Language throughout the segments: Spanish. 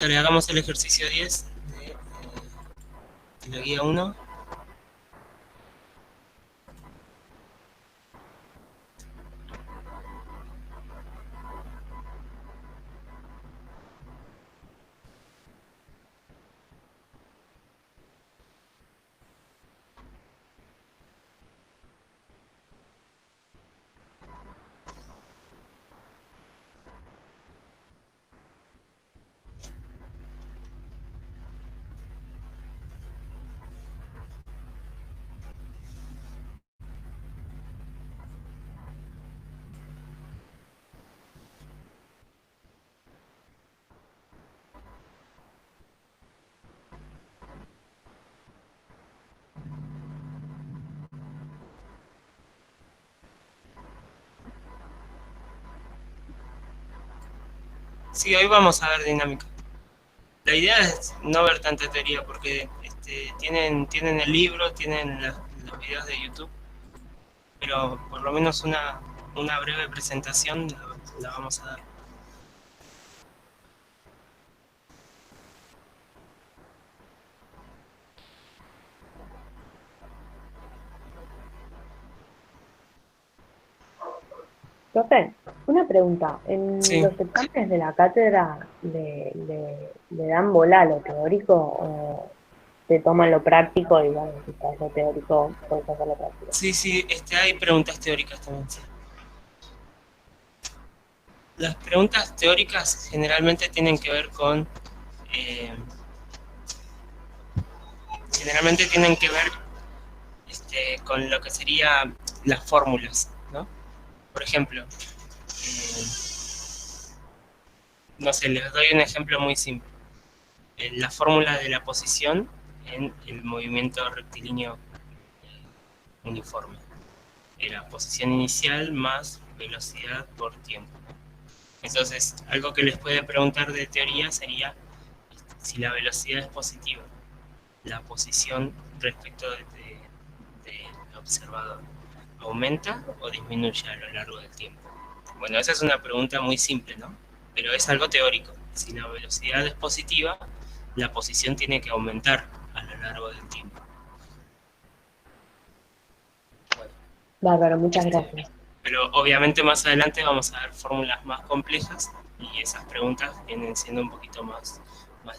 Sale, hagamos el ejercicio 10 de la guía 1. Sí, hoy vamos a ver dinámica. La idea es no ver tanta teoría porque tienen el libro, tienen los videos de YouTube, pero por lo menos una breve presentación la vamos a dar. Profe, una pregunta. ¿En Sí, los exámenes de la cátedra le dan bola a lo teórico o te toman lo práctico y bueno, si sabes lo teórico, puedes hacer lo práctico? sí, hay preguntas teóricas también. Sí. Las preguntas teóricas generalmente tienen que ver eh, con lo que sería las fórmulas, ¿no? Por ejemplo, eh, no sé, les doy un ejemplo muy simple. La fórmula de la posición en el movimiento rectilíneo uniforme. Era posición inicial más velocidad por tiempo. Entonces, algo que les puede preguntar de teoría sería si la velocidad es positiva, la posición respecto del observador aumenta o disminuye a lo largo del tiempo. Bueno, esa es una pregunta muy simple, ¿no? Pero es algo teórico. Si la velocidad es positiva, la posición tiene que aumentar a lo largo del tiempo. Bueno, Bárbaro, muchas este, gracias. pero obviamente más adelante vamos a ver fórmulas más complejas y esas preguntas vienen siendo un poquito más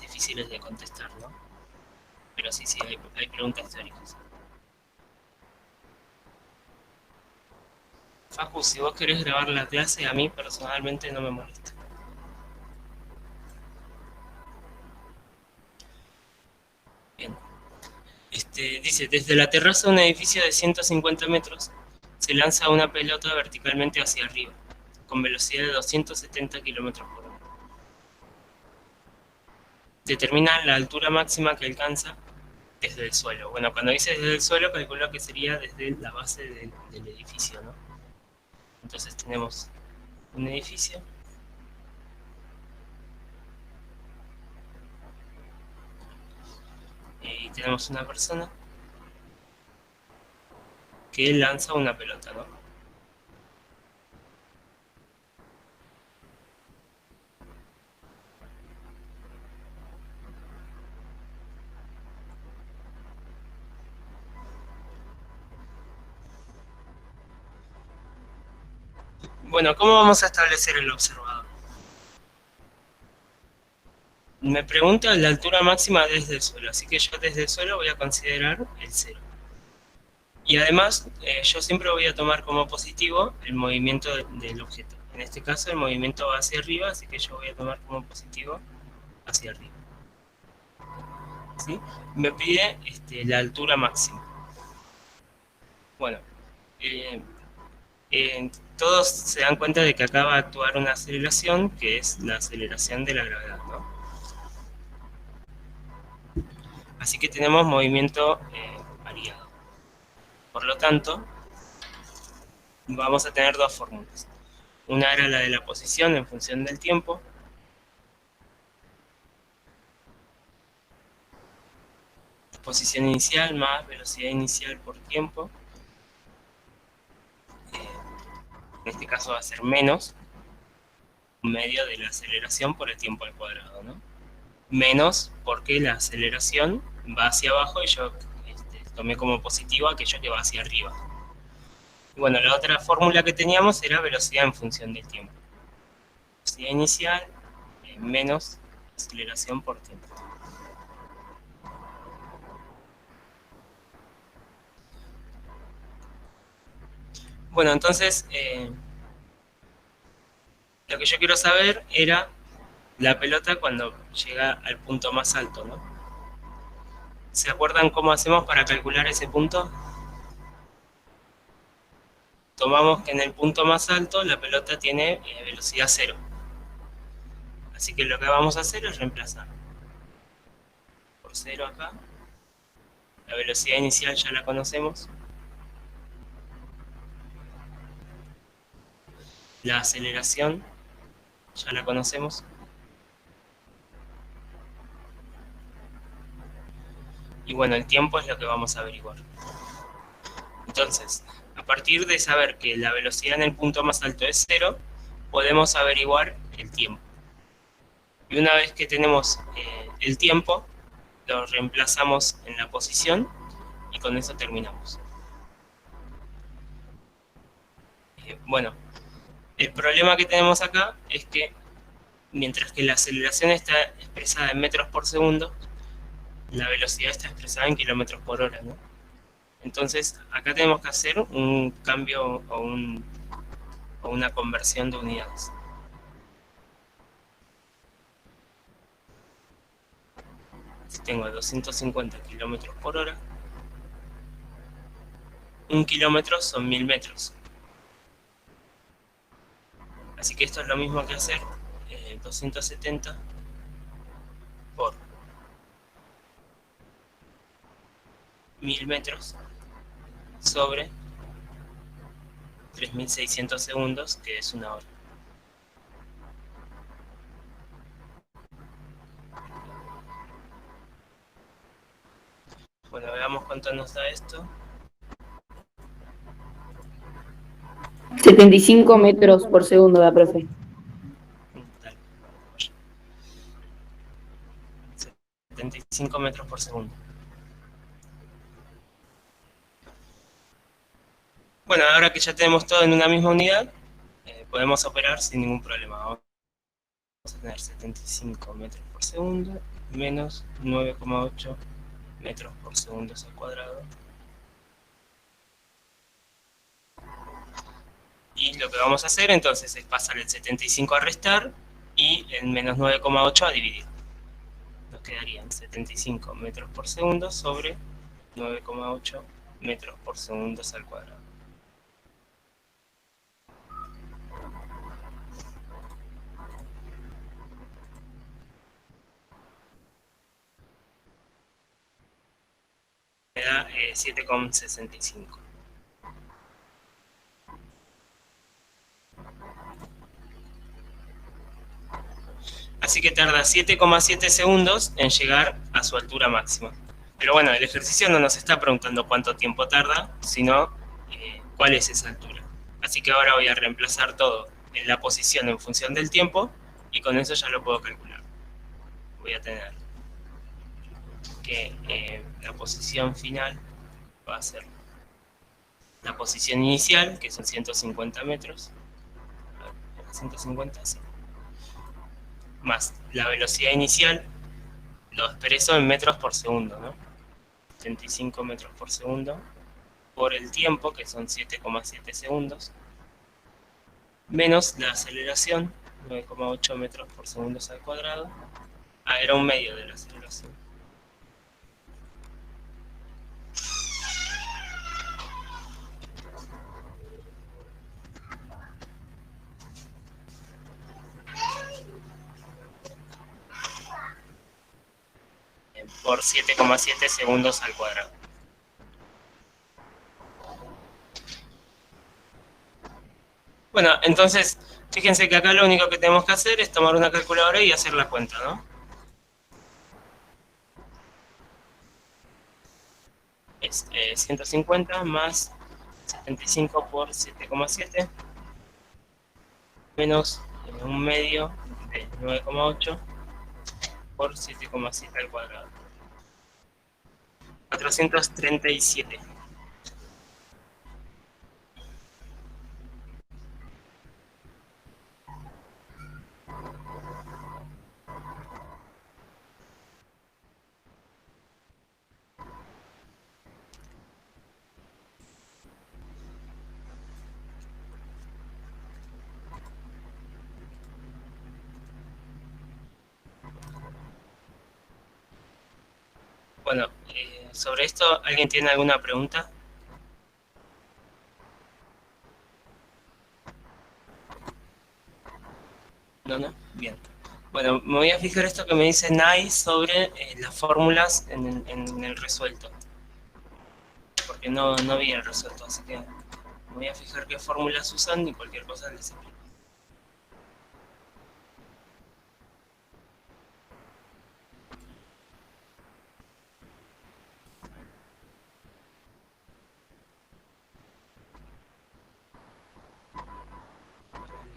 difíciles de contestar, ¿no? Pero sí, hay preguntas teóricas. Facu, si vos querés grabar la clase, a mí personalmente no me molesta. Bien. Dice, desde la terraza de un edificio de 150 metros se lanza una pelota verticalmente hacia arriba, con velocidad de 270 kilómetros por hora. Determina la altura máxima que alcanza desde el suelo. Bueno, cuando dice desde el suelo, calculo que sería desde la base del edificio, ¿no? Entonces tenemos un edificio y tenemos una persona que lanza una pelota, ¿no? Bueno, ¿cómo vamos a establecer el observador? Me pregunta la altura máxima desde el suelo, así que yo desde el suelo voy a considerar el cero. Y además, yo siempre voy a tomar como positivo el movimiento del objeto. En este caso, el movimiento va hacia arriba, así que yo voy a tomar como positivo hacia arriba. ¿Sí? Me pide la altura máxima. Bueno, eh, todos se dan cuenta de que acá va a actuar una aceleración, que es la aceleración de la gravedad, ¿no? Así que tenemos movimiento variado. Por lo tanto, vamos a tener dos fórmulas. Una era la de la posición en función del tiempo, posición inicial más velocidad inicial por tiempo. En este caso va a ser menos un medio de la aceleración por el tiempo al cuadrado, ¿no? menos porque la aceleración va hacia abajo y yo tomé como positivo aquello que va hacia arriba. Y bueno, la otra fórmula que teníamos era velocidad en función del tiempo. Velocidad inicial menos aceleración por tiempo. Bueno, entonces lo que yo quiero saber era la pelota cuando llega al punto más alto, ¿no? ¿Se acuerdan cómo hacemos para calcular ese punto? Tomamos que en el punto más alto la pelota tiene velocidad cero. Así que lo que vamos a hacer es reemplazar por cero acá. La velocidad inicial ya la conocemos. La aceleración ya la conocemos. Y bueno, el tiempo es lo que vamos a averiguar. Entonces, a partir de saber que la velocidad en el punto más alto es cero, podemos averiguar el tiempo. Y una vez que tenemos el tiempo, lo reemplazamos en la posición y con eso terminamos. Bueno, el problema que tenemos acá es que mientras que la aceleración está expresada en metros por segundo, la velocidad está expresada en kilómetros por hora, ¿no? Entonces, acá tenemos que hacer un cambio o una conversión de unidades. Si tengo 250 kilómetros por hora, un kilómetro son 1000 metros. Así que esto es lo mismo que hacer 270 por 1000 metros sobre 3600 segundos, que es una hora. Bueno, veamos cuánto nos da esto. 75 metros por segundo, da, profe. Dale. 75 metros por segundo. Bueno, ahora que ya tenemos todo en una misma unidad, podemos operar sin ningún problema. Vamos a tener 75 metros por segundo menos 9,8 metros por segundo al cuadrado. Y lo que vamos a hacer entonces es pasar el 75 a restar y el menos 9,8 a dividir. Nos quedarían 75 metros por segundo sobre 9,8 metros por segundo al cuadrado. Me da 7,65. Así que tarda 7,7 segundos en llegar a su altura máxima. Pero bueno, el ejercicio no nos está preguntando cuánto tiempo tarda, sino cuál es esa altura. Así que ahora voy a reemplazar todo en la posición en función del tiempo y con eso ya lo puedo calcular. Voy a tener que la posición final va a ser la posición inicial, que son 150 metros. 150, sí. Más la velocidad inicial, lo expreso en metros por segundo, ¿no? 35 metros por segundo, por el tiempo, que son 7,7 segundos, menos la aceleración, 9,8 metros por segundo al cuadrado. Era un medio de la aceleración. Por 7,7 segundos al cuadrado. Bueno, entonces, fíjense que acá lo único que tenemos que hacer es tomar una calculadora y hacer la cuenta, ¿no? Es 150 más 75 por 7,7 menos un medio de 9,8 por 7,7 al cuadrado. 437. Bueno, sobre esto, ¿alguien tiene alguna pregunta? No. Bien. Bueno, me voy a fijar esto que me dice Nai sobre las fórmulas en el resuelto. Porque no vi el resuelto, así que me voy a fijar qué fórmulas usan y cualquier cosa les explico.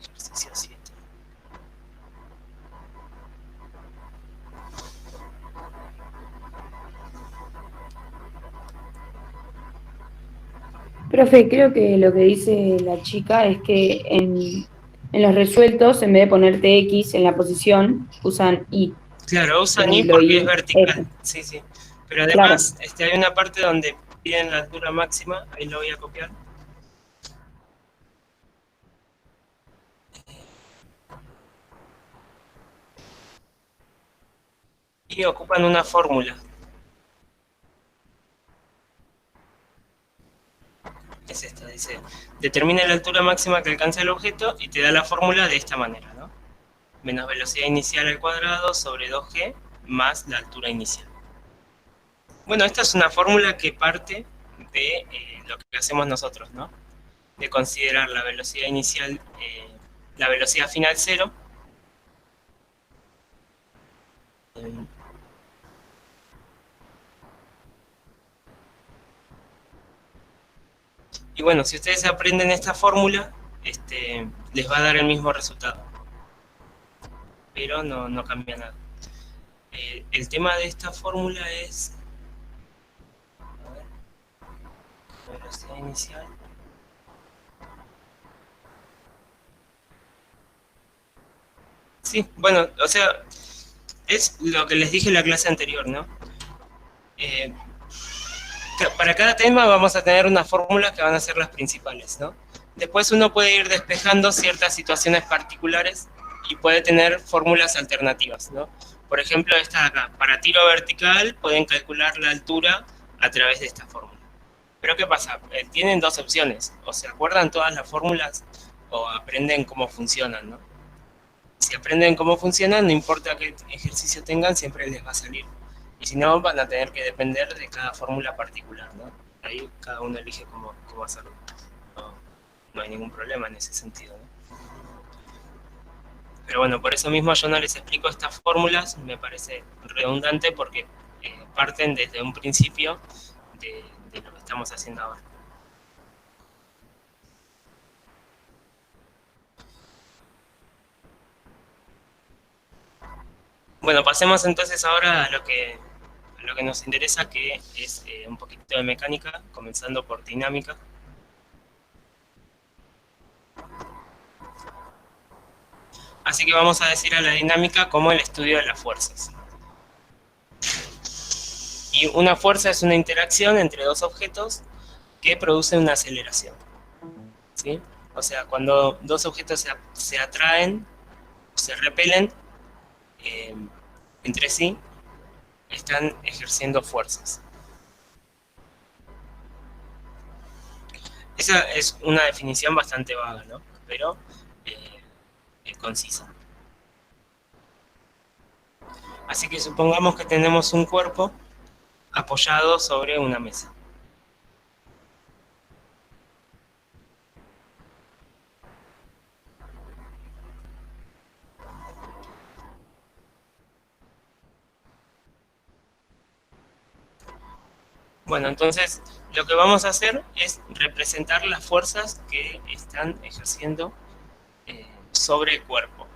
Ejercicio 7. Profe, creo que lo que dice la chica es que en los resueltos, en vez de poner TX en la posición, usan Y. Claro, Por usan I ejemplo, porque es Y, vertical. F. Sí. Pero Claro. además hay una parte donde piden la altura máxima, ahí lo voy a copiar. Y ocupan una fórmula. Es esta, dice, determina la altura máxima que alcanza el objeto y te da la fórmula de esta manera, ¿no? Menos velocidad inicial al cuadrado sobre 2g más la altura inicial. Bueno, esta es una fórmula que parte de lo que hacemos nosotros, ¿no? De considerar la velocidad inicial, la velocidad final cero, y bueno, si ustedes aprenden esta fórmula, les va a dar el mismo resultado, pero no cambia nada. El tema de esta fórmula es, a ver, velocidad inicial. Sí, bueno, o sea, es lo que les dije en la clase anterior, ¿no? Eh, para cada tema vamos a tener unas fórmulas que van a ser las principales, ¿no? Después uno puede ir despejando ciertas situaciones particulares y puede tener fórmulas alternativas, ¿no? Por ejemplo, esta de acá, para tiro vertical pueden calcular la altura a través de esta fórmula. Pero ¿qué pasa? Tienen dos opciones, o se acuerdan todas las fórmulas o aprenden cómo funcionan, ¿no? Si aprenden cómo funcionan, no importa qué ejercicio tengan, siempre les va a salir. Y si no, van a tener que depender de cada fórmula particular, ¿no? Ahí cada uno elige cómo hacerlo. No hay ningún problema en ese sentido, ¿no? Pero bueno, por eso mismo yo no les explico estas fórmulas, me parece redundante porque parten desde un principio de lo que estamos haciendo ahora. Bueno, pasemos entonces ahora a lo que nos interesa, que es un poquito de mecánica, comenzando por dinámica. Así que vamos a decir a la dinámica como el estudio de las fuerzas. Y una fuerza es una interacción entre dos objetos que produce una aceleración, ¿sí? O sea, cuando dos objetos se atraen, se repelen eh, entre sí, están ejerciendo fuerzas. Esa es una definición bastante vaga, ¿no? Pero concisa. Así que supongamos que tenemos un cuerpo apoyado sobre una mesa. Bueno, entonces lo que vamos a hacer es representar las fuerzas que están ejerciendo sobre el cuerpo.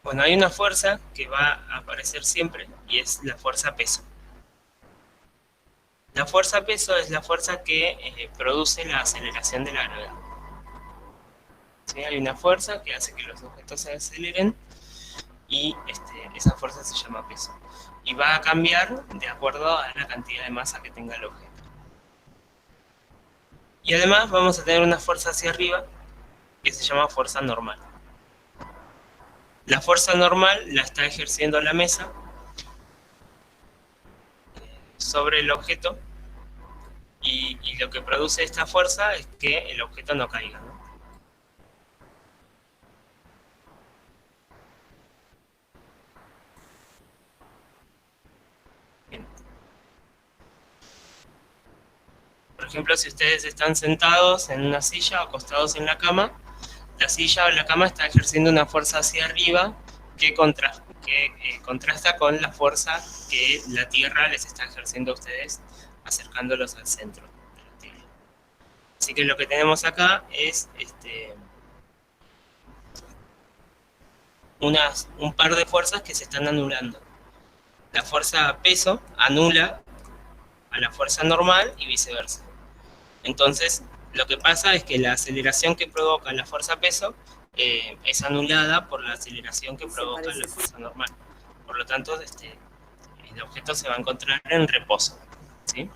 Bueno, hay una fuerza que va a aparecer siempre y es la fuerza peso. La fuerza peso es la fuerza que produce la aceleración de la gravedad. ¿Sí? Hay una fuerza que hace que los objetos se aceleren y esa fuerza se llama peso. Y va a cambiar de acuerdo a la cantidad de masa que tenga el objeto. Y además vamos a tener una fuerza hacia arriba que se llama fuerza normal. La fuerza normal la está ejerciendo la mesa sobre el objeto y lo que produce esta fuerza es que el objeto no caiga, ¿no? Bien. Por ejemplo, si ustedes están sentados en una silla o acostados en la cama, la silla o la cama está ejerciendo una fuerza hacia arriba que contrasta con la fuerza que la Tierra les está ejerciendo a ustedes, acercándolos al centro de la Tierra. Así que lo que tenemos acá es un par de fuerzas que se están anulando. La fuerza peso anula a la fuerza normal y viceversa. Entonces, lo que pasa es que la aceleración que provoca la fuerza peso es anulada por la aceleración que provoca la fuerza normal. Por lo tanto, el objeto se va a encontrar en reposo, ¿sí?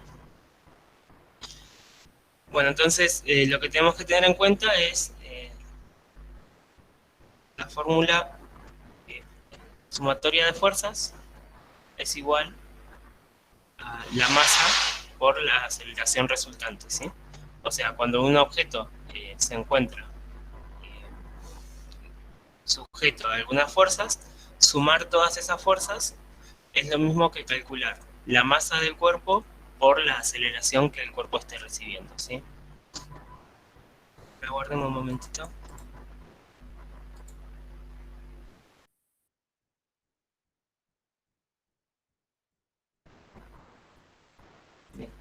Bueno, entonces lo que tenemos que tener en cuenta es la fórmula sumatoria de fuerzas es igual a la masa por la aceleración resultante, ¿sí? O sea, cuando un objeto se encuentra sujeto a algunas fuerzas, sumar todas esas fuerzas es lo mismo que calcular la masa del cuerpo por la aceleración que el cuerpo esté recibiendo, ¿sí? Aguarden un momentito. Bien.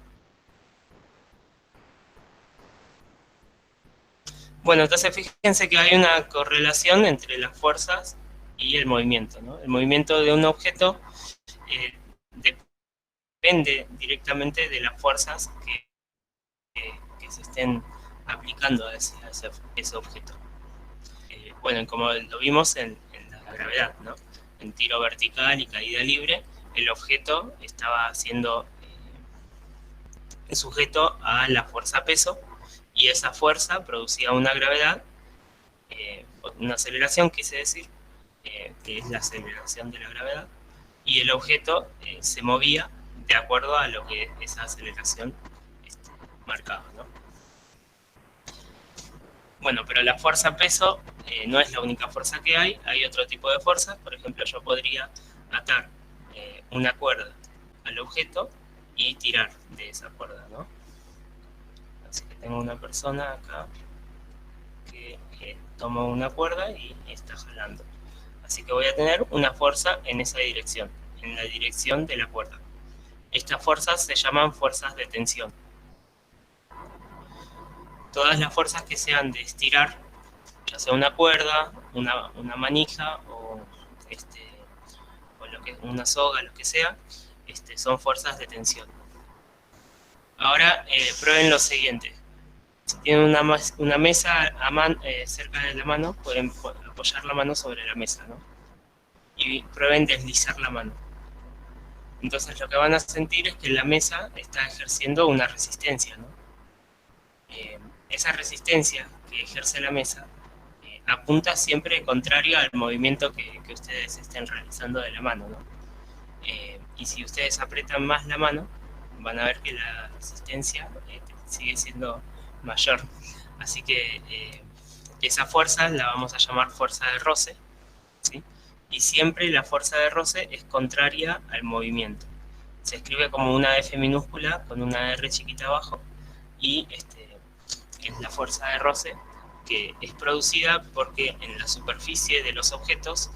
Bueno, entonces fíjense que hay una correlación entre las fuerzas y el movimiento, ¿no? El movimiento de un objeto depende directamente de las fuerzas que se estén aplicando a ese objeto. Bueno, como lo vimos en la gravedad, ¿no? En tiro vertical y caída libre, el objeto estaba siendo sujeto a la fuerza peso y esa fuerza producía una gravedad, una aceleración, quise decir, que es la aceleración de la gravedad, y el objeto se movía de acuerdo a lo que esa aceleración marcaba, ¿no? Bueno, pero la fuerza peso no es la única fuerza que hay otro tipo de fuerzas. Por ejemplo, yo podría atar una cuerda al objeto y tirar de esa cuerda, ¿no? Así que tengo una persona acá que toma una cuerda y está jalando. Así que voy a tener una fuerza en esa dirección, en la dirección de la cuerda. Estas fuerzas se llaman fuerzas de tensión. Todas las fuerzas que sean de estirar, ya sea una cuerda, una manija o una soga, lo que sea, son fuerzas de tensión. Ahora prueben lo siguiente. Si tienen una mesa cerca de la mano, pueden apoyar la mano sobre la mesa, ¿no? Y prueben deslizar la mano. Entonces lo que van a sentir es que la mesa está ejerciendo una resistencia, ¿no? Esa resistencia que ejerce la mesa apunta siempre contrario al movimiento que ustedes estén realizando de la mano, ¿no? Y si ustedes apretan más la mano, van a ver que la resistencia sigue siendo mayor. Así que esa fuerza la vamos a llamar fuerza de roce, ¿sí? Y siempre la fuerza de roce es contraria al movimiento. Se escribe como una F minúscula con una R chiquita abajo y es la fuerza de roce que es producida porque en la superficie de los objetos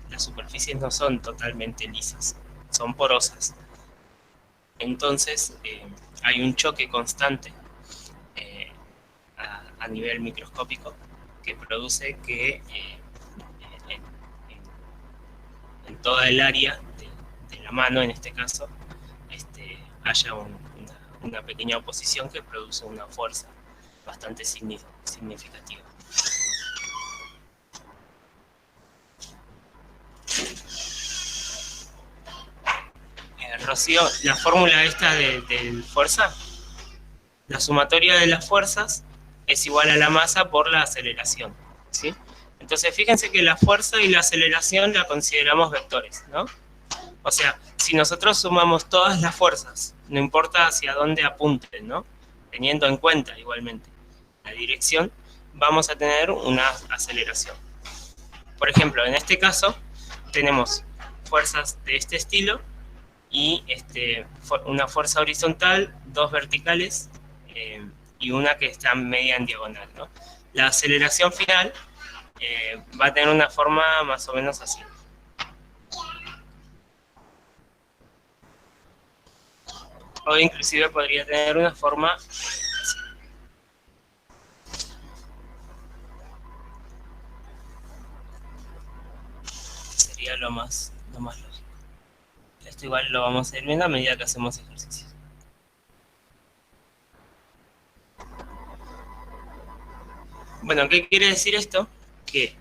las superficies no son totalmente lisas, son porosas. Entonces hay un choque constante a nivel microscópico que produce que toda el área de la mano, en este caso, haya una pequeña oposición que produce una fuerza bastante significativa. Rocío, la fórmula esta de fuerza, la sumatoria de las fuerzas es igual a la masa por la aceleración, ¿sí? Entonces fíjense que la fuerza y la aceleración la consideramos vectores, ¿no? O sea, si nosotros sumamos todas las fuerzas, no importa hacia dónde apunten, ¿no? Teniendo en cuenta igualmente la dirección, vamos a tener una aceleración. Por ejemplo, en este caso, tenemos fuerzas de este estilo y una fuerza horizontal, dos verticales y una que está media en diagonal, ¿no? La aceleración final va a tener una forma más o menos así. O inclusive podría tener una forma así. Sería lo más lógico. Esto igual lo vamos a ir viendo a medida que hacemos ejercicios. Bueno, ¿qué quiere decir esto? Que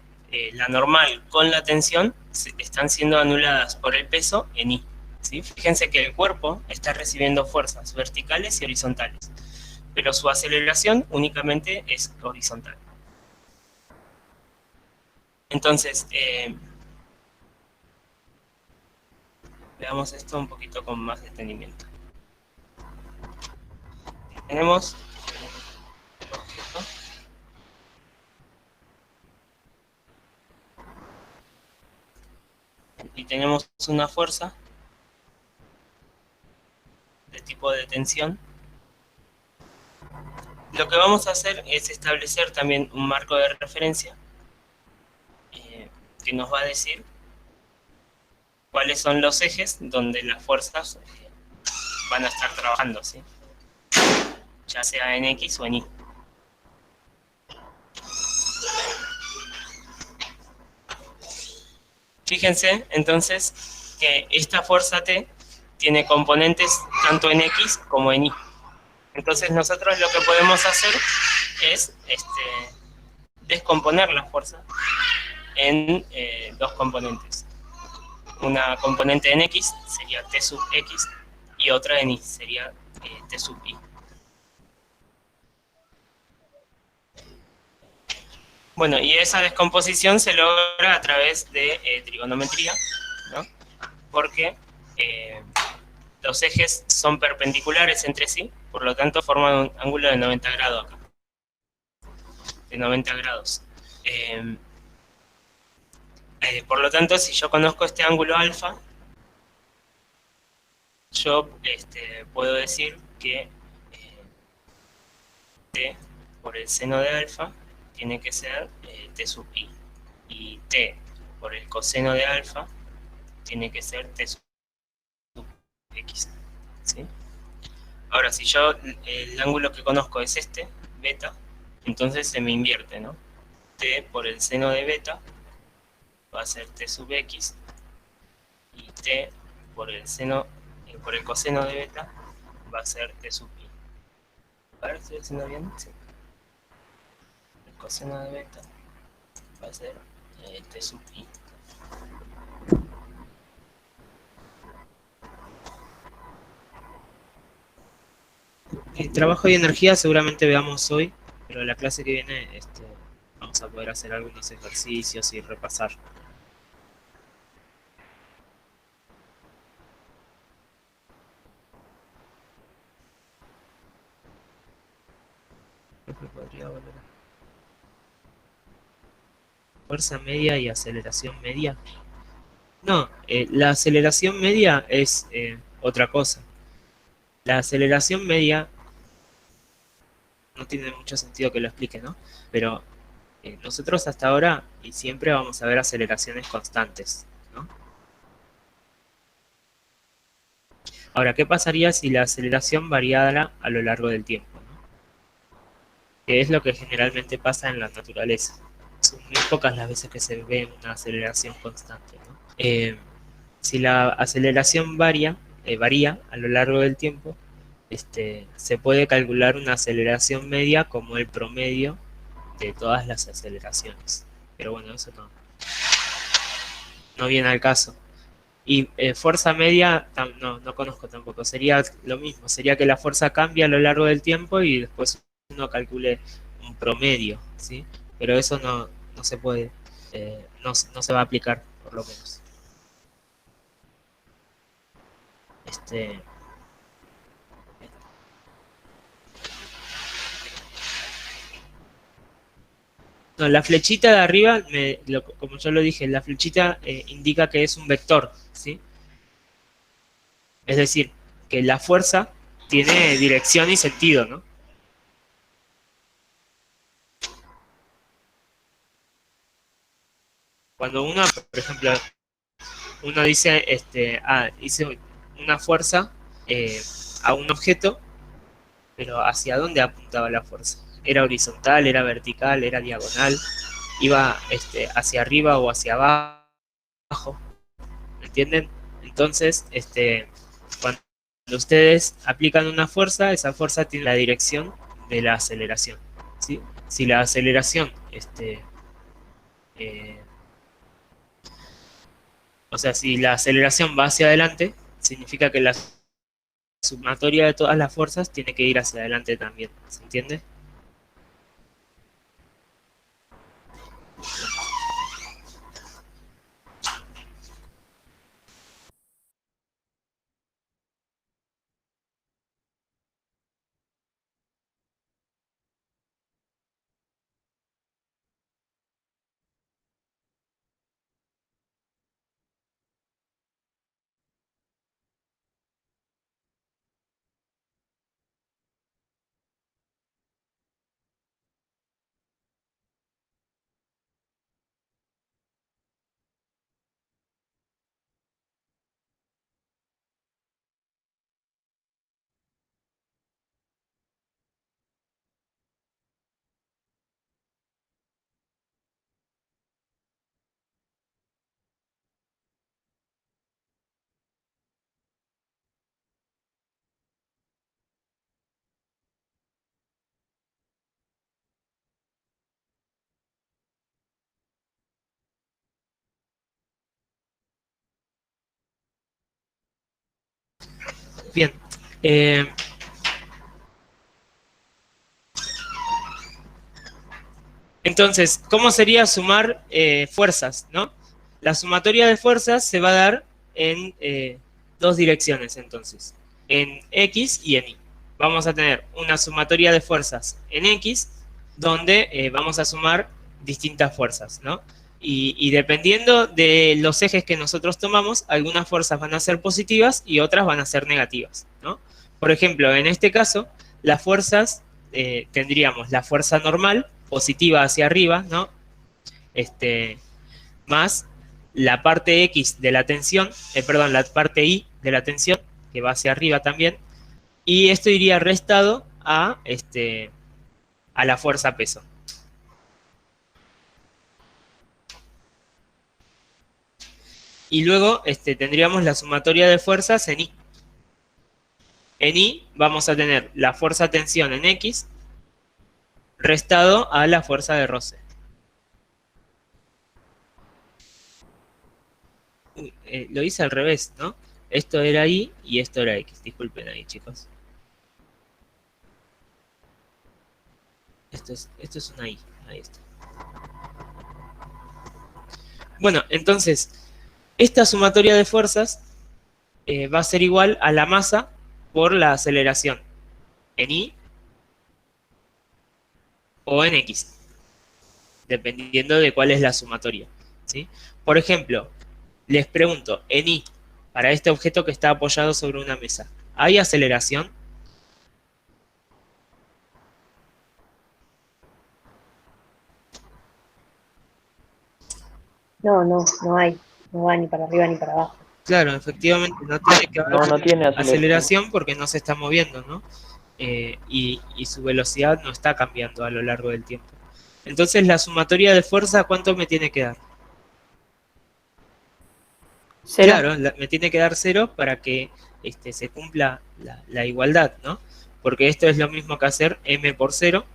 la normal con la tensión están siendo anuladas por el peso en I, ¿sí? Fíjense que el cuerpo está recibiendo fuerzas verticales y horizontales, pero su aceleración únicamente es horizontal. Entonces, veamos esto un poquito con más detenimiento. Tenemos el objeto. Y tenemos una fuerza de tipo de tensión. Lo que vamos a hacer es establecer también un marco de referencia que nos va a decir cuáles son los ejes donde las fuerzas van a estar trabajando, ¿sí? Ya sea en X o en Y. Fíjense entonces que esta fuerza T tiene componentes tanto en X como en Y. Entonces nosotros lo que podemos hacer es descomponer la fuerza en dos componentes. Una componente en X sería T sub X y otra en Y sería T sub Y. Bueno, y esa descomposición se logra a través de trigonometría, ¿no? Porque los ejes son perpendiculares entre sí, por lo tanto forman un ángulo de 90 grados acá. De 90 grados. Por lo tanto, si yo conozco este ángulo alfa, yo puedo decir que T por el seno de alfa tiene que ser T sub I. Y T por el coseno de alfa tiene que ser T sub X. ¿Sí? Ahora, si yo el ángulo que conozco es este, beta, entonces se me invierte, ¿no? T por el seno de beta va a ser T sub X y T por el coseno de beta va a ser T sub I. A ver, ¿estoy haciendo bien? Sí. El coseno de beta va a ser T sub I. El trabajo y energía seguramente veamos hoy, pero la clase que viene vamos a poder hacer algunos ejercicios y repasar. Podría volver a... Fuerza media y aceleración media. No, la aceleración media es otra cosa. La aceleración media no tiene mucho sentido que lo explique, ¿no? Pero nosotros hasta ahora y siempre vamos a ver aceleraciones constantes, ¿no? Ahora, ¿qué pasaría si la aceleración variara a lo largo del tiempo, ¿no? Que es lo que generalmente pasa en la naturaleza. Son muy pocas las veces que se ve una aceleración constante, ¿no? si la aceleración varía a lo largo del tiempo, se puede calcular una aceleración media como el promedio de todas las aceleraciones. Pero bueno, eso no viene al caso. Y fuerza media, no conozco tampoco. Sería lo mismo, sería que la fuerza cambia a lo largo del tiempo y después uno calcule un promedio, ¿sí? Pero eso no se puede, no se va a aplicar, por lo menos. No, la flechita de arriba, como yo lo dije, la flechita indica que es un vector, ¿sí? Es decir, que la fuerza tiene dirección y sentido, ¿no? Cuando uno, por ejemplo, uno dice, hice una fuerza a un objeto, pero ¿hacia dónde apuntaba la fuerza? ¿Era horizontal, era vertical, era diagonal? ¿Iba hacia arriba o hacia abajo? ¿Entienden? Entonces, cuando ustedes aplican una fuerza, esa fuerza tiene la dirección de la aceleración, ¿sí? Si la aceleración, o sea, si la aceleración va hacia adelante, significa que la sumatoria de todas las fuerzas tiene que ir hacia adelante también, ¿se entiende? Bien. Entonces, ¿cómo sería sumar fuerzas, no? La sumatoria de fuerzas se va a dar en dos direcciones, entonces. En X y en Y. Vamos a tener una sumatoria de fuerzas en X, donde vamos a sumar distintas fuerzas, ¿no? Y dependiendo de los ejes que nosotros tomamos, algunas fuerzas van a ser positivas y otras van a ser negativas, ¿no? Por ejemplo, en este caso, las fuerzas, tendríamos la fuerza normal, positiva hacia arriba, ¿no? Más la parte X de la tensión, perdón, la parte Y de la tensión, que va hacia arriba también, y esto iría restado a la fuerza peso. Y luego tendríamos la sumatoria de fuerzas en Y. En Y vamos a tener la fuerza tensión en X restado a la fuerza de roce. Lo hice al revés, ¿no? Esto era Y y esto era X. Disculpen ahí, chicos. Esto es una Y. Ahí está. Bueno, entonces, esta sumatoria de fuerzas va a ser igual a la masa por la aceleración en Y o en X, dependiendo de cuál es la sumatoria, ¿sí? Por ejemplo, les pregunto, en Y, para este objeto que está apoyado sobre una mesa, ¿hay aceleración? No hay. No va ni para arriba ni para abajo. Claro, efectivamente, no tiene que haber No tiene aceleración porque no se está moviendo, ¿no? Y su velocidad no está cambiando a lo largo del tiempo. Entonces, la sumatoria de fuerza, ¿cuánto me tiene que dar? Cero. Claro, me tiene que dar cero para que se cumpla la igualdad, ¿no? Porque esto es lo mismo que hacer m por cero,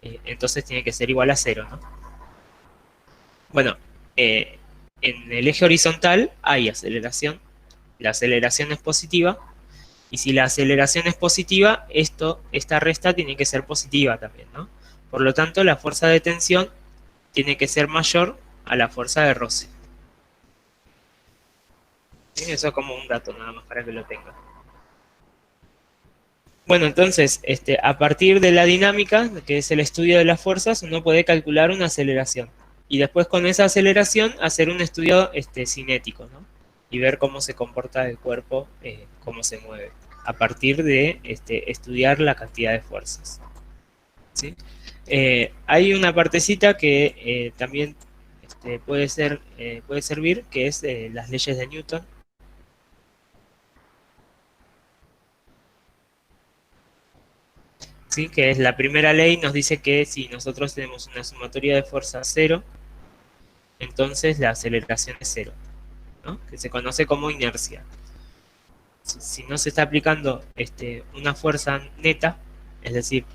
entonces tiene que ser igual a cero, ¿no? Bueno, eh, en el eje horizontal hay aceleración, la aceleración es positiva, y si la aceleración es positiva, esta resta tiene que ser positiva también, ¿no? Por lo tanto, la fuerza de tensión tiene que ser mayor a la fuerza de roce. ¿Sí? Eso es como un dato nada más para que lo tengan. Bueno, entonces, a partir de la dinámica, que es el estudio de las fuerzas, uno puede calcular una aceleración. Y después con esa aceleración hacer un estudio cinético, ¿no? Y ver cómo se comporta el cuerpo, cómo se mueve, a partir de estudiar la cantidad de fuerzas. ¿Sí? Hay una partecita que también puede servir, que es las leyes de Newton. ¿Sí? Que es la primera ley, nos dice que si nosotros tenemos una sumatoria de fuerza cero, entonces la aceleración es cero, ¿no? Que se conoce como inercia. Si no se está aplicando una fuerza neta, es decir,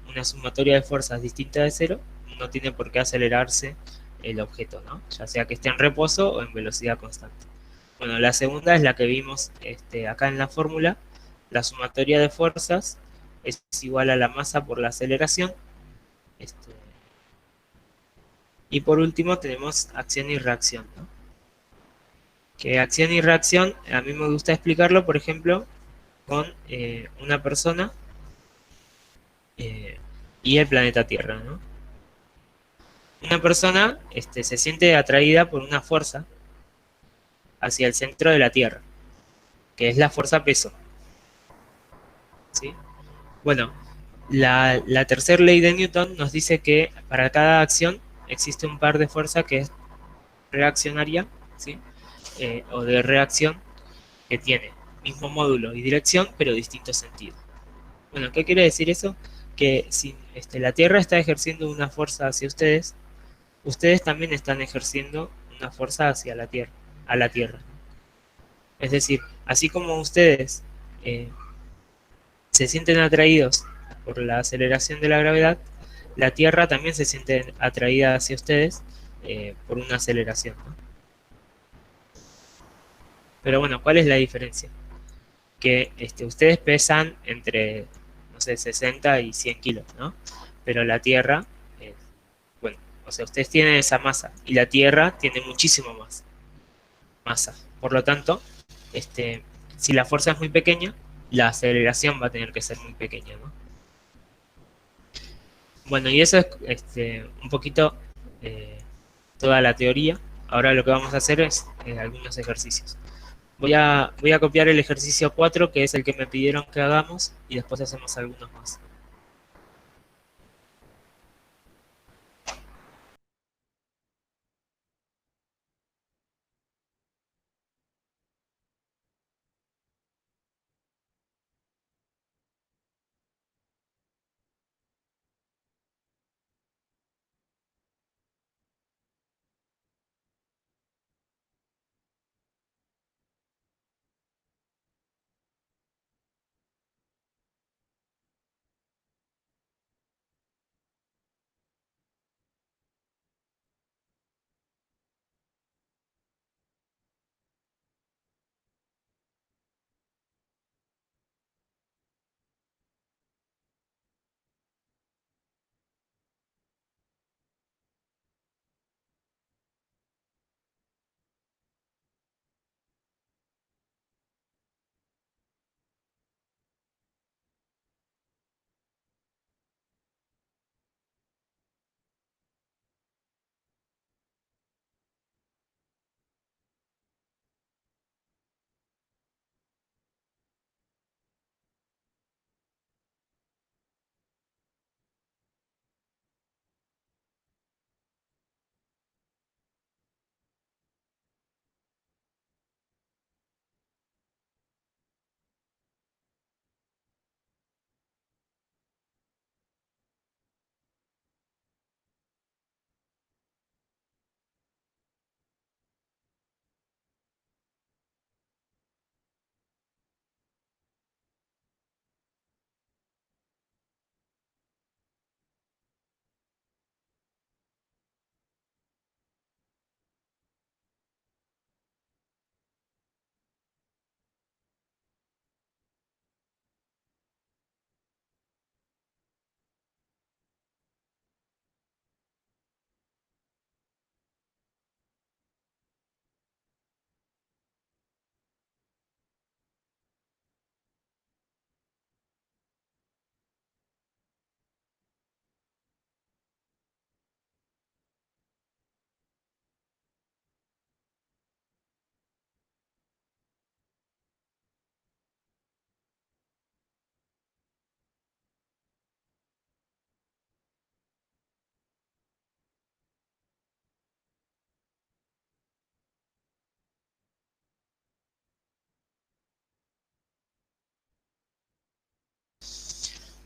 una sumatoria de fuerzas distinta de cero, no tiene por qué acelerarse el objeto, ¿no? Ya sea que esté en reposo o en velocidad constante. Bueno, la segunda es la que vimos acá en la fórmula. La sumatoria de fuerzas es igual a la masa por la aceleración. Este, y por último tenemos acción y reacción, ¿no? Que acción y reacción, a mí me gusta explicarlo, por ejemplo, con una persona eh, y el planeta Tierra, ¿no? Una persona se siente atraída por una fuerza hacia el centro de la Tierra, que es la fuerza peso, ¿sí? Bueno, la tercera ley de Newton nos dice que para cada acción existe un par de fuerza que es reaccionaria, ¿sí? O de reacción, que tiene mismo módulo y dirección, pero distinto sentido. Bueno, ¿qué quiere decir eso? Que si la Tierra está ejerciendo una fuerza hacia ustedes, ustedes también están ejerciendo una fuerza hacia la Tierra, a la Tierra. Es decir, así como ustedes eh, se sienten atraídos por la aceleración de la gravedad, la Tierra también se siente atraída hacia ustedes por una aceleración, ¿no? Pero bueno, ¿cuál es la diferencia? Que ustedes pesan entre, no sé, 60 y 100 kilos, ¿no? Pero la Tierra, eh, bueno, o sea, ustedes tienen esa masa y la Tierra tiene muchísimo más masa. Por lo tanto, este, si la fuerza es muy pequeña, la aceleración va a tener que ser muy pequeña, ¿no? Bueno, y eso es un poquito eh, toda la teoría. Ahora lo que vamos a hacer es algunos ejercicios. Voy a copiar el ejercicio 4, que es el que me pidieron que hagamos, y después hacemos algunos más.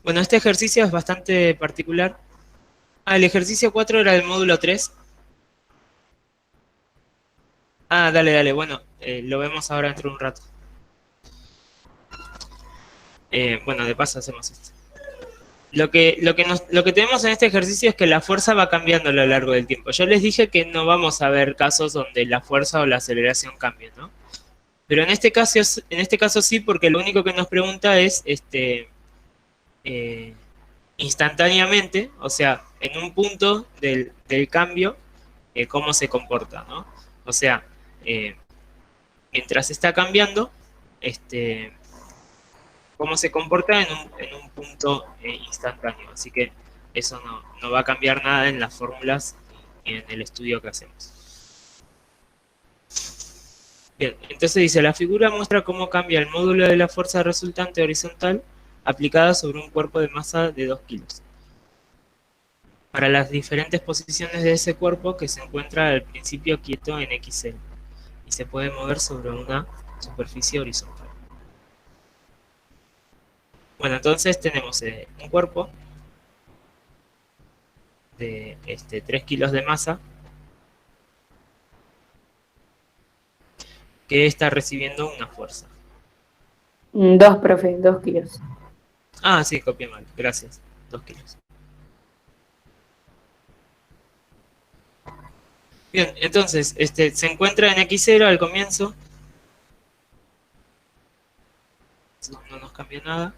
Bueno, este ejercicio es bastante particular. Ah, el ejercicio 4 era el módulo 3. Ah, dale, dale. Bueno, lo vemos ahora dentro de un rato. Bueno, de paso hacemos esto. Lo que tenemos en este ejercicio es que la fuerza va cambiando a lo largo del tiempo. Yo les dije que no vamos a ver casos donde la fuerza o la aceleración cambien, ¿no? Pero en este caso sí, porque lo único que nos pregunta es eh, instantáneamente, o sea, en un punto del cambio, cómo se comporta, ¿no? O sea, eh, mientras está cambiando, este, cómo se comporta en un punto instantáneo. Así que eso no va a cambiar nada en las fórmulas ni en el estudio que hacemos. Bien, entonces dice, la figura muestra cómo cambia el módulo de la fuerza resultante horizontal aplicada sobre un cuerpo de masa de 2 kilos. Para las diferentes posiciones de ese cuerpo que se encuentra al principio quieto en XL y se puede mover sobre una superficie horizontal. Bueno, entonces tenemos un cuerpo de 3 kilos de masa que está recibiendo una fuerza. 2, profe, 2 kilos. Ah, sí, copié mal, gracias. 2 kilos. Bien, entonces, se encuentra en X0 al comienzo. No nos cambia nada.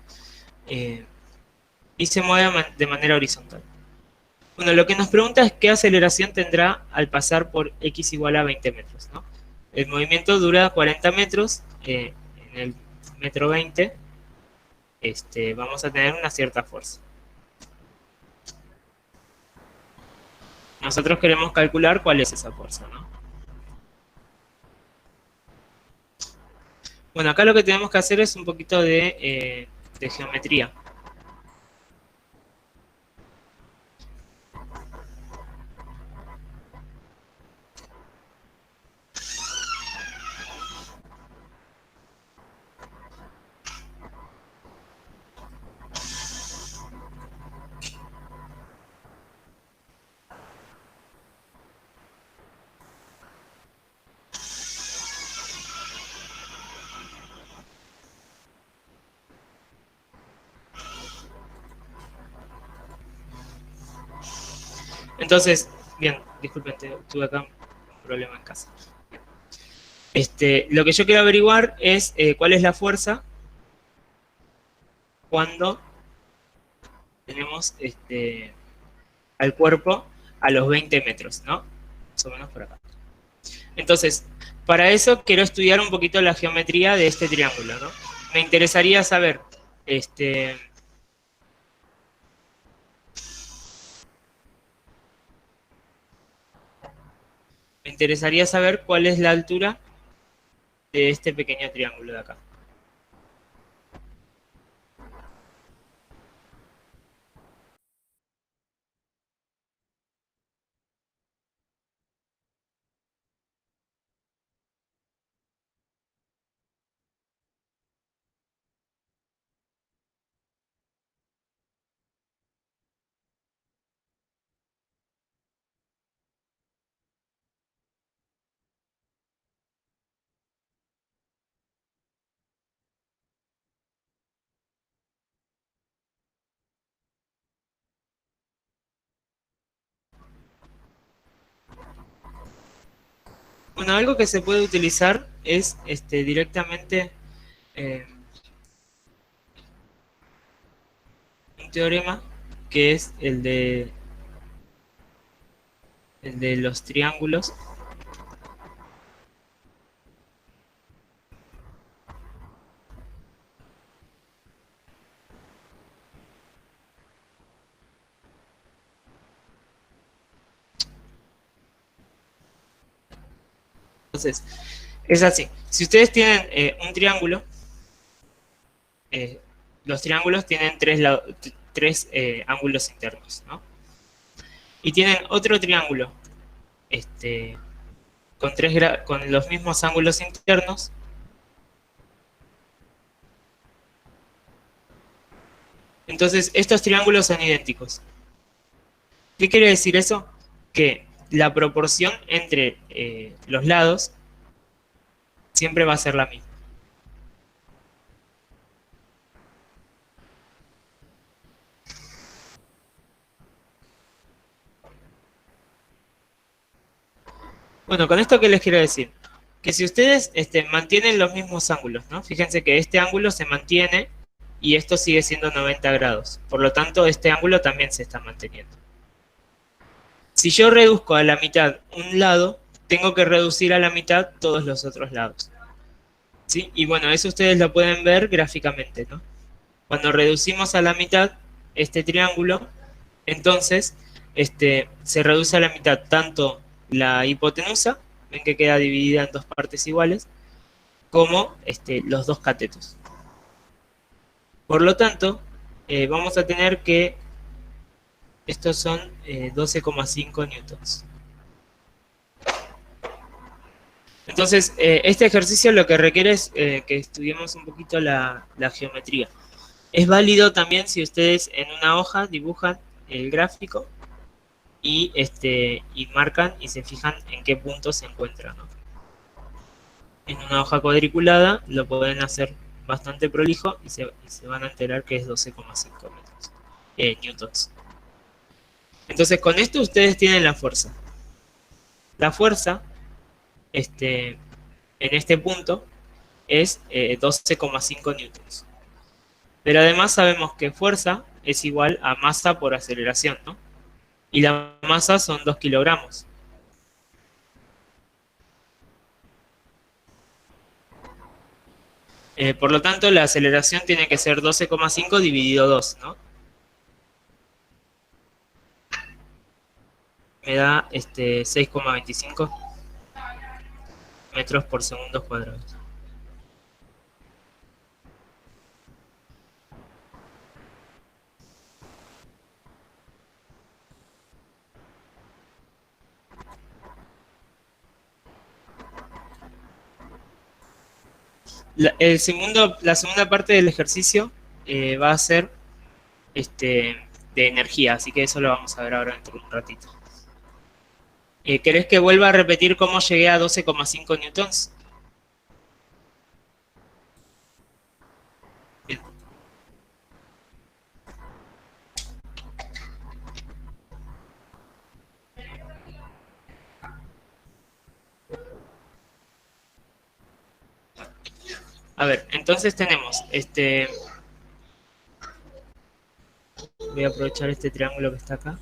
Y se mueve de manera horizontal. Bueno, lo que nos pregunta es qué aceleración tendrá al pasar por X igual a 20 metros, ¿no? El movimiento dura 40 metros. En el metro 20 vamos a tener una cierta fuerza. Nosotros queremos calcular cuál es esa fuerza, ¿no? Bueno, acá lo que tenemos que hacer es un poquito de geometría. Entonces, bien, disculpen, tuve acá un problema en casa. Lo que yo quiero averiguar es cuál es la fuerza cuando tenemos al cuerpo a los 20 metros, ¿no? Más o menos por acá. Entonces, para eso quiero estudiar un poquito la geometría de este triángulo, ¿no? Me interesaría saber, cuál es la altura de este pequeño triángulo de acá. Bueno, algo que se puede utilizar es directamente un teorema que es el de los triángulos. Entonces, es así. Si ustedes tienen un triángulo, los triángulos tienen tres ángulos internos, ¿no? Y tienen otro triángulo con los mismos ángulos internos, Entonces, estos triángulos son idénticos. ¿Qué quiere decir eso? Que la proporción entre los lados siempre va a ser la misma. Bueno, con esto, ¿qué les quiero decir? Que si ustedes mantienen los mismos ángulos, ¿no? Fíjense que este ángulo se mantiene y esto sigue siendo 90 grados. Por lo tanto, este ángulo también se está manteniendo. Si yo reduzco a la mitad un lado, tengo que reducir a la mitad todos los otros lados. ¿Sí? Y bueno, eso ustedes lo pueden ver gráficamente, ¿no? Cuando reducimos a la mitad este triángulo, entonces se reduce a la mitad tanto la hipotenusa, ven que queda dividida en dos partes iguales, como los dos catetos. Por lo tanto, vamos a tener que estos son 12,5 newtons. Entonces, este ejercicio lo que requiere es que estudiemos un poquito la geometría. Es válido también si ustedes en una hoja dibujan el gráfico y marcan y se fijan en qué punto se encuentran, ¿no? En una hoja cuadriculada lo pueden hacer bastante prolijo y se van a enterar que es 12,5 newtons. Entonces, con esto ustedes tienen la fuerza. La fuerza, en este punto, es 12,5 newtons. Pero además sabemos que fuerza es igual a masa por aceleración, ¿no? Y la masa son 2 kilogramos. Por lo tanto, la aceleración tiene que ser 12,5 dividido 2, ¿no? Me da 6,25 metros por segundo cuadrados. La segunda parte del ejercicio va a ser de energía, así que eso lo vamos a ver ahora dentro de un ratito. ¿Querés que vuelva a repetir cómo llegué a 12,5 newtons? Bien. A ver, entonces tenemos voy a aprovechar este triángulo que está acá.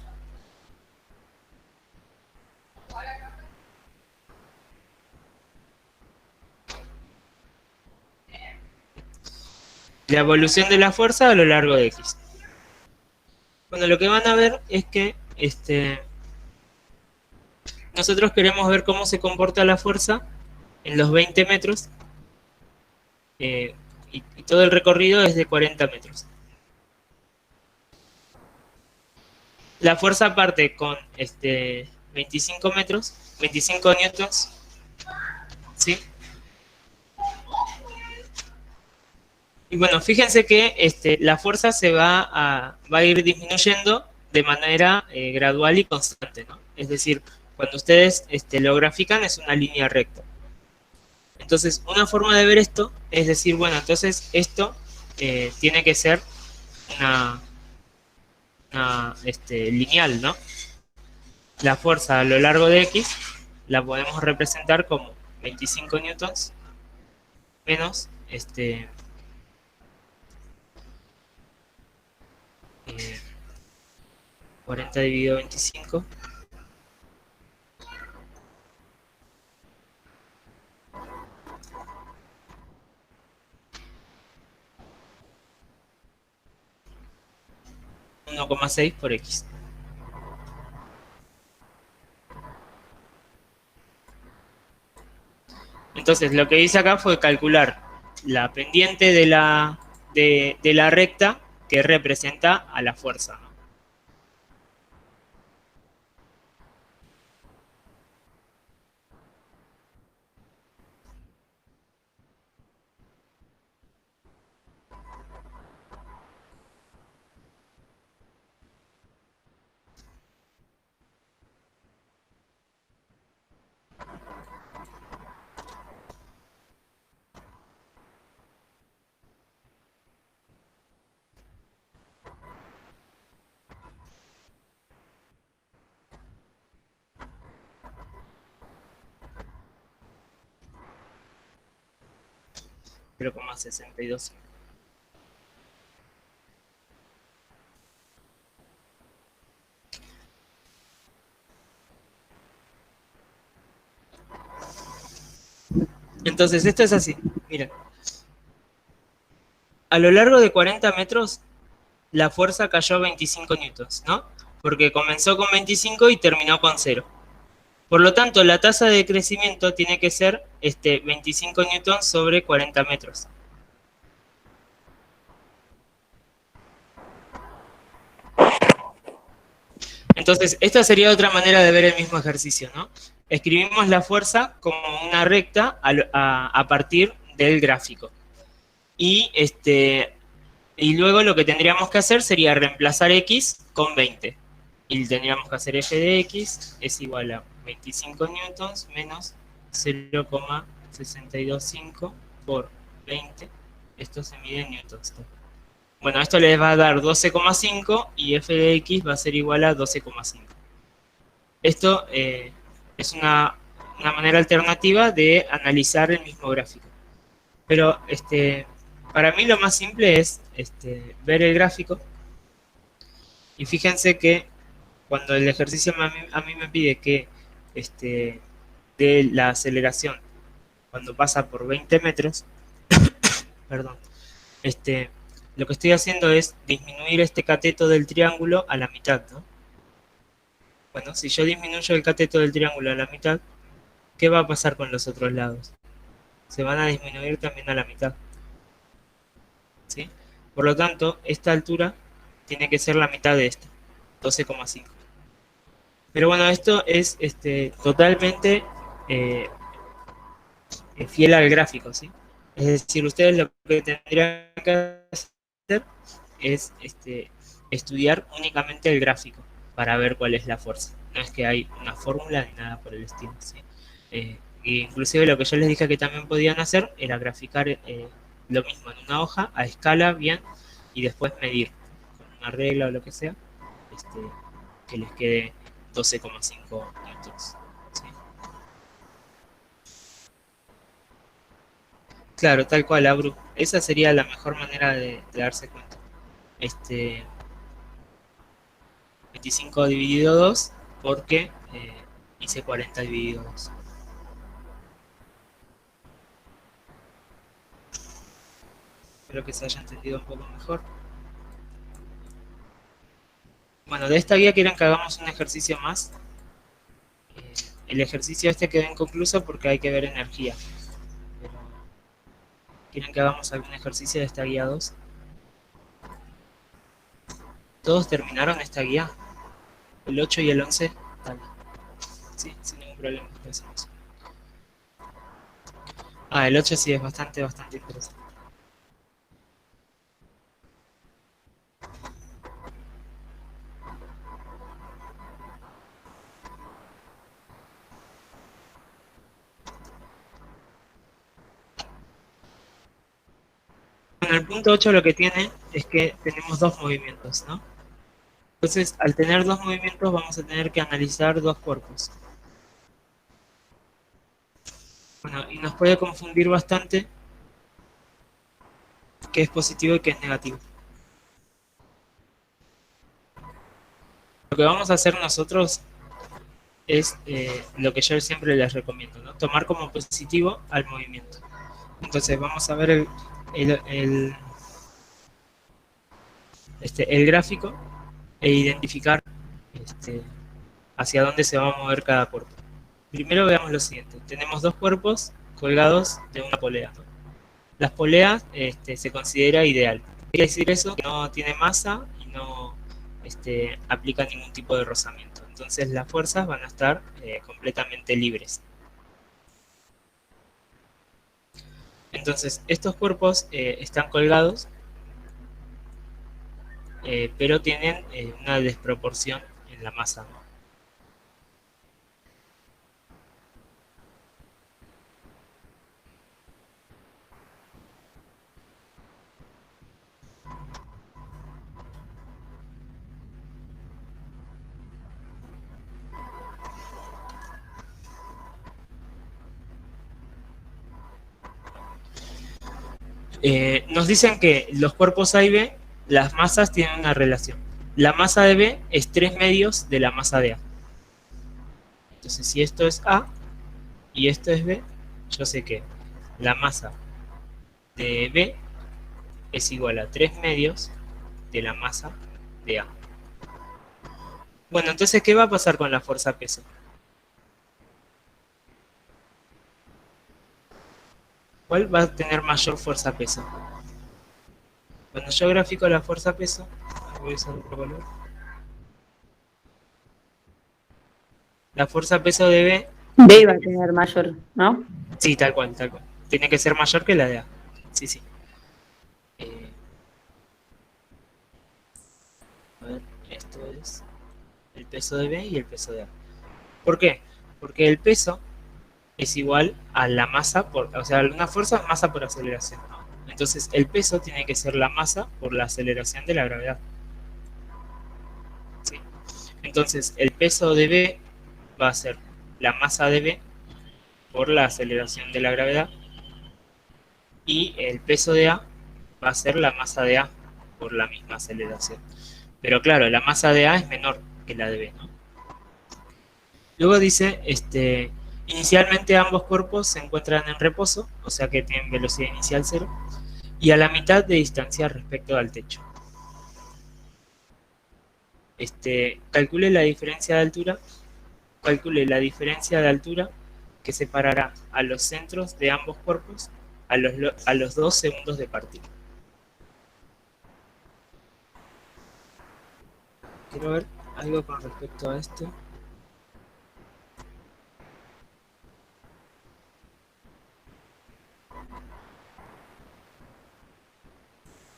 La evolución de la fuerza a lo largo de X. Bueno, lo que van a ver es que nosotros queremos ver cómo se comporta la fuerza en los 20 metros y todo el recorrido es de 40 metros. La fuerza parte con 25 metros, 25 newtons, ¿sí? Y bueno, fíjense que la fuerza va a ir disminuyendo de manera gradual y constante, ¿no? Es decir, cuando ustedes lo grafican es una línea recta. Entonces, una forma de ver esto es decir, bueno, entonces esto tiene que ser una lineal, ¿no? La fuerza a lo largo de X la podemos representar como 25 newtons menos 40 dividido 25 1,6 por X. Entonces, lo que hice acá fue calcular la pendiente de la recta que representa a la fuerza, ¿no? 0,62. Entonces, esto es así. Miren. A lo largo de 40 metros, la fuerza cayó 25 newtons, ¿no? Porque comenzó con 25 y terminó con 0. Por lo tanto, la tasa de crecimiento tiene que ser 25 newtons sobre 40 metros. Entonces, esta sería otra manera de ver el mismo ejercicio, ¿no? Escribimos la fuerza como una recta a partir del gráfico. Y luego lo que tendríamos que hacer sería reemplazar x con 20. Y tendríamos que hacer f de x es igual a 25 newtons menos 0,625 por 20. Esto se mide en newtons. Bueno, esto les va a dar 12,5 y f de x va a ser igual a 12,5. Esto es una manera alternativa de analizar el mismo gráfico. Pero para mí lo más simple es ver el gráfico. Y fíjense que cuando el ejercicio a mí me pide que de la aceleración cuando pasa por 20 metros, perdón, lo que estoy haciendo es disminuir este cateto del triángulo a la mitad, ¿no? Bueno, si yo disminuyo el cateto del triángulo a la mitad, ¿qué va a pasar con los otros lados? Se van a disminuir también a la mitad, ¿sí? Por lo tanto, esta altura tiene que ser la mitad de esta, 12,5. Pero bueno, esto es totalmente fiel al gráfico, ¿sí? Es decir, ustedes lo que tendrían que hacer es estudiar únicamente el gráfico para ver cuál es la fuerza. No es que hay una fórmula ni nada por el estilo, ¿sí? Inclusive lo que yo les dije que también podían hacer era graficar lo mismo en una hoja a escala bien y después medir con una regla o lo que sea que les quede 12,5 newtons, ¿sí? Claro, tal cual, Abru. Esa sería la mejor manera de darse cuenta. 25 dividido 2 porque hice 40 dividido 2. Espero que se haya entendido un poco mejor. Bueno, de esta guía quieren que hagamos un ejercicio más. El ejercicio quedó inconcluso porque hay que ver energía. Pero quieren que hagamos algún ejercicio de esta guía 2. ¿Todos terminaron esta guía? ¿El 8 y el 11? Dale. Sí, sin ningún problema. Empecemos. El 8 sí es bastante interesante. Bueno, el punto 8 lo que tiene es que tenemos dos movimientos, ¿no? Entonces, al tener dos movimientos vamos a tener que analizar dos cuerpos. Bueno, y nos puede confundir bastante qué es positivo y qué es negativo. Lo que vamos a hacer nosotros es lo que yo siempre les recomiendo, ¿no? Tomar como positivo al movimiento. Entonces vamos a ver el gráfico e identificar hacia dónde se va a mover cada cuerpo. Primero veamos lo siguiente. Tenemos dos cuerpos colgados de una polea, ¿no? Las poleas se considera ideal. Quiere decir eso que no tiene masa y no aplica ningún tipo de rozamiento. Entonces las fuerzas van a estar completamente libres. Entonces estos cuerpos están colgados, pero tienen una desproporción en la masa, ¿no? nos dicen que los cuerpos A y B, las masas tienen una relación. La masa de B es 3 medios de la masa de A. Entonces, si esto es A y esto es B, yo sé que la masa de B es igual a 3 medios de la masa de A. Bueno, entonces, ¿qué va a pasar con la fuerza peso? ¿Cuál va a tener mayor fuerza peso? Cuando yo grafico la fuerza peso, voy a usar otro color. La fuerza peso de B, B va a tener mayor, ¿no? sí, tal cual, tal cual. Tiene que ser mayor que la de A. Sí, sí. A ver, esto es el peso de B y el peso de A. ¿Por qué? Porque el peso es igual a la masa por, o sea, una fuerza es masa por aceleración, ¿no? Entonces el peso tiene que ser la masa por la aceleración de la gravedad. ¿Sí? Entonces el peso de B va a ser la masa de B por la aceleración de la gravedad y el peso de A va a ser la masa de A por la misma aceleración. Pero claro, la masa de A es menor que la de B, ¿no? Luego dice, inicialmente ambos cuerpos se encuentran en reposo, o sea que tienen velocidad inicial 0, y a la mitad de distancia respecto al techo. Calcule la diferencia de altura que separará a los centros de ambos cuerpos a los 2 segundos de partida. Quiero ver algo con respecto a esto.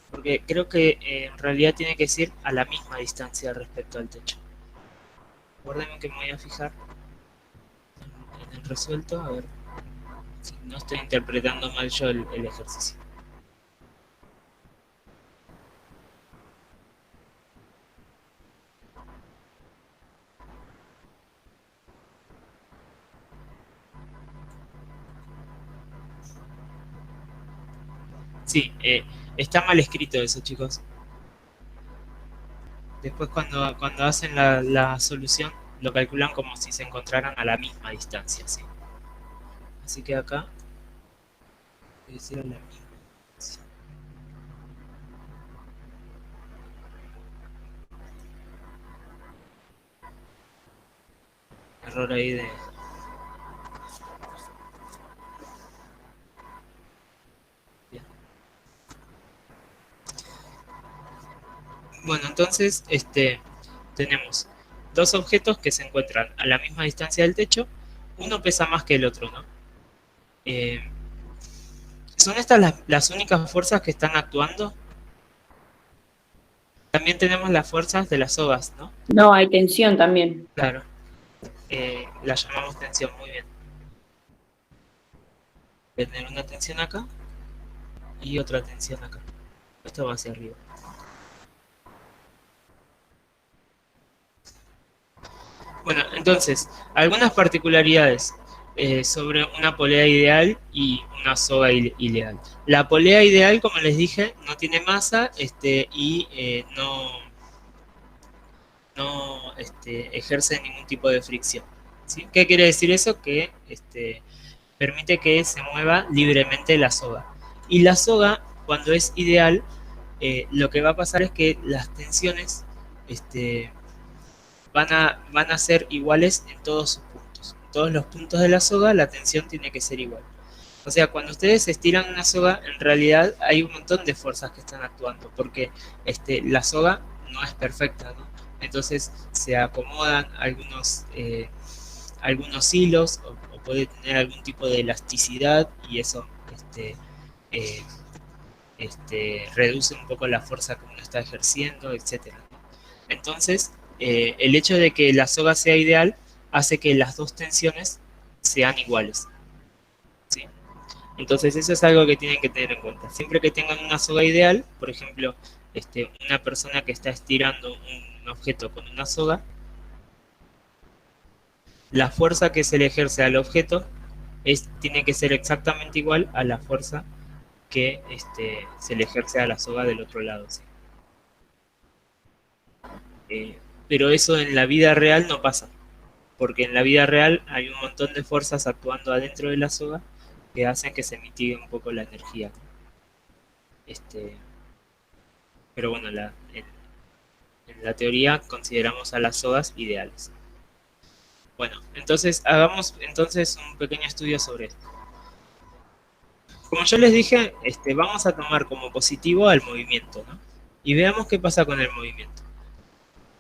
Porque creo que en realidad tiene que ser a la misma distancia respecto al techo. Guárdenme que me voy a fijar en el resuelto, a ver si no estoy interpretando mal yo el ejercicio. Sí, está mal escrito eso, chicos. Después cuando hacen la solución, lo calculan como si se encontraran a la misma distancia, ¿sí? Así que acá debe ser a la misma distancia. Error ahí de... Bien. Bueno, entonces, tenemos dos objetos que se encuentran a la misma distancia del techo. Uno pesa más que el otro, ¿no? ¿Son estas las únicas fuerzas que están actuando? También tenemos las fuerzas de las sogas, ¿no? No, hay tensión también. Claro. La llamamos tensión, muy bien. Voy a tener una tensión acá y otra tensión acá. Esto va hacia arriba. Bueno, entonces, algunas particularidades sobre una polea ideal y una soga ideal. La polea ideal, como les dije, no tiene masa y no ejerce ningún tipo de fricción. ¿Sí? ¿Qué quiere decir eso? Que permite que se mueva libremente la soga. Y la soga, cuando es ideal, lo que va a pasar es que las tensiones van a ser iguales en todos sus puntos. En todos los puntos de la soga la tensión tiene que ser igual. O sea, cuando ustedes estiran una soga, en realidad hay un montón de fuerzas que están actuando, porque la soga no es perfecta, ¿no? Entonces se acomodan algunos hilos o puede tener algún tipo de elasticidad y eso eh, reduce un poco la fuerza que uno está ejerciendo, etc. Entonces, el hecho de que la soga sea ideal hace que las dos tensiones sean iguales, ¿sí? Entonces eso es algo que tienen que tener en cuenta. Siempre que tengan una soga ideal, por ejemplo, una persona que está estirando un objeto con una soga, la fuerza que se le ejerce al objeto tiene que ser exactamente igual a la fuerza que se le ejerce a la soga del otro lado, ¿sí? Pero eso en la vida real no pasa, porque en la vida real hay un montón de fuerzas actuando adentro de la soga que hacen que se mitigue un poco la energía. Pero bueno, en la teoría consideramos a las sogas ideales. Bueno, entonces hagamos entonces un pequeño estudio sobre esto. Como yo les dije, vamos a tomar como positivo al movimiento, ¿no? Y veamos qué pasa con el movimiento.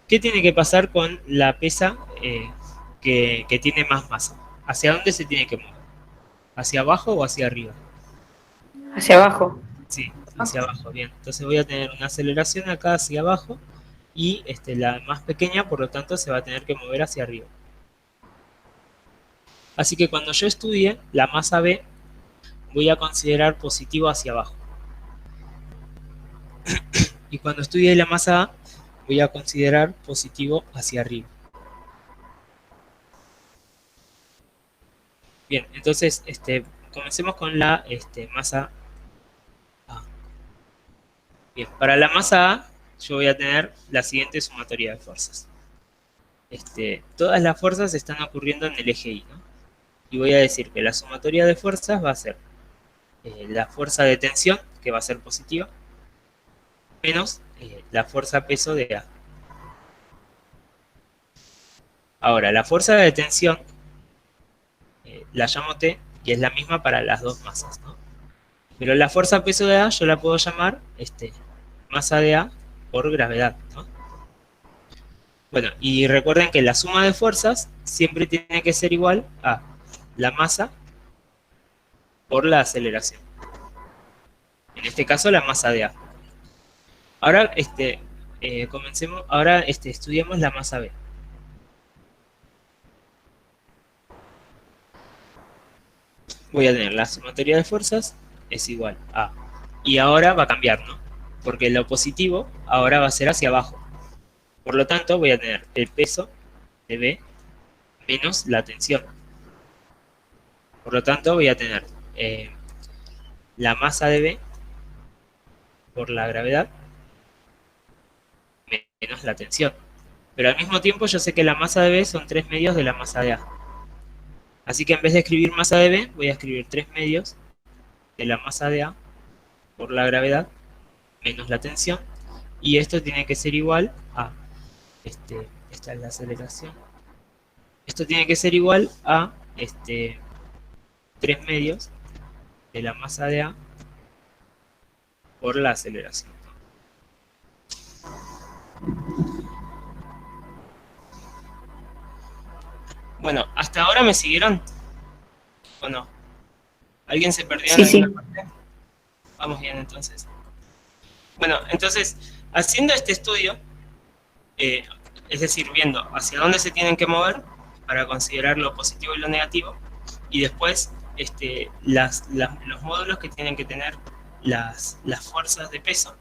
¿Qué tiene que pasar con la pesa que tiene más masa? ¿Hacia dónde se tiene que mover? ¿Hacia abajo o hacia arriba? Hacia abajo. Sí, hacia abajo, bien. Entonces voy a tener una aceleración acá hacia abajo y la más pequeña, por lo tanto, se va a tener que mover hacia arriba. Así que cuando yo estudie la masa B, voy a considerar positivo hacia abajo. Y cuando estudie la masa A, voy a considerar positivo hacia arriba. Bien, entonces comencemos con la masa A. Bien, para la masa A, yo voy a tener la siguiente sumatoria de fuerzas. Todas las fuerzas están ocurriendo en el eje Y, ¿no? Y voy a decir que la sumatoria de fuerzas va a ser la fuerza de tensión, que va a ser positiva, menos la fuerza peso de A. Ahora, la fuerza de tensión la llamo T y es la misma para las dos masas, ¿no? Pero la fuerza peso de A yo la puedo llamar masa de A por gravedad, ¿no? Bueno, y recuerden que la suma de fuerzas siempre tiene que ser igual a la masa por la aceleración. En este caso, la masa de A. Ahora, comencemos. Ahora, estudiemos la masa B. Voy a tener la sumatoria de fuerzas es igual a. Y ahora va a cambiar, ¿no? Porque lo positivo ahora va a ser hacia abajo. Por lo tanto, voy a tener el peso de B menos la tensión. Por lo tanto, voy a tener la masa de B por la gravedad menos la tensión. Pero al mismo tiempo yo sé que la masa de B son 3 medios de la masa de A. Así que en vez de escribir masa de B, voy a escribir 3 medios de la masa de A por la gravedad menos la tensión. Y esto tiene que ser igual a... esta es la aceleración. Esto tiene que ser igual a 3 medios de la masa de A por la aceleración. Bueno, ¿hasta ahora me siguieron? ¿O no? ¿Alguien se perdió en alguna parte? Vamos bien, entonces. Bueno, entonces, haciendo este estudio, es decir, viendo hacia dónde se tienen que mover para considerar lo positivo y lo negativo, y después los módulos que tienen que tener las fuerzas de peso,